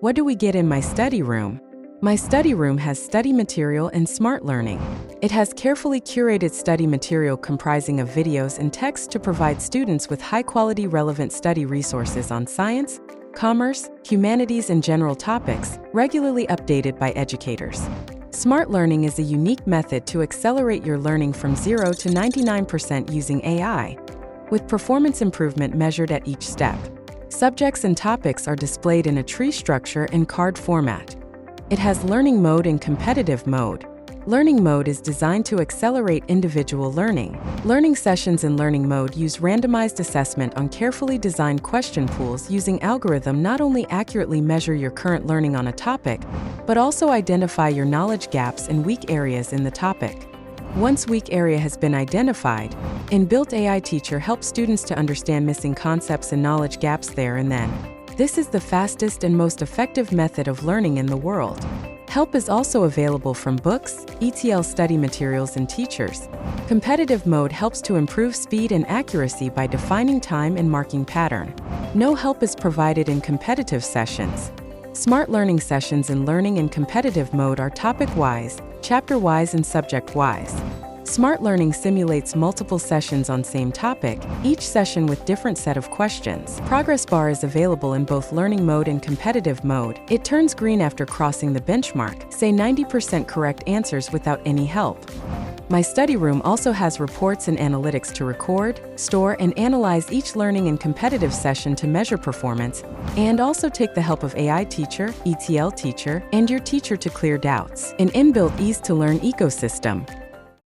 What do we get in my study room? My study room has study material and smart learning. It has carefully curated study material comprising of videos and text to provide students with high-quality relevant study resources on science, commerce, humanities, and general topics, regularly updated by educators. Smart learning is a unique method to accelerate your learning from 0 to 99% using AI, with performance improvement measured at each step. Subjects and topics are displayed in a tree structure and card format. It has learning mode and competitive mode. Learning mode is designed to accelerate individual learning. Learning sessions in learning mode use randomized assessment on carefully designed question pools using algorithm not only accurately measure your current learning on a topic, but also identify your knowledge gaps and weak areas in the topic. Once weak area has been identified, inbuilt AI teacher helps students to understand missing concepts and knowledge gaps there and then. This is the fastest and most effective method of learning in the world. Help is also available from books, ETL study materials, and teachers. Competitive mode helps to improve speed and accuracy by defining time and marking pattern. No help is provided in competitive sessions. Smart learning sessions in learning and competitive mode are topic-wise, chapter-wise, and subject-wise. Smart learning simulates multiple sessions on same topic, each session with different set of questions. Progress bar is available in both learning mode and competitive mode. It turns green after crossing the benchmark, say 90% correct answers without any help. My study room also has reports and analytics to record, store, and analyze each learning and competitive session to measure performance, and also take the help of AI teacher, ETL teacher, and your teacher to clear doubts. An inbuilt EaseToLearn ecosystem.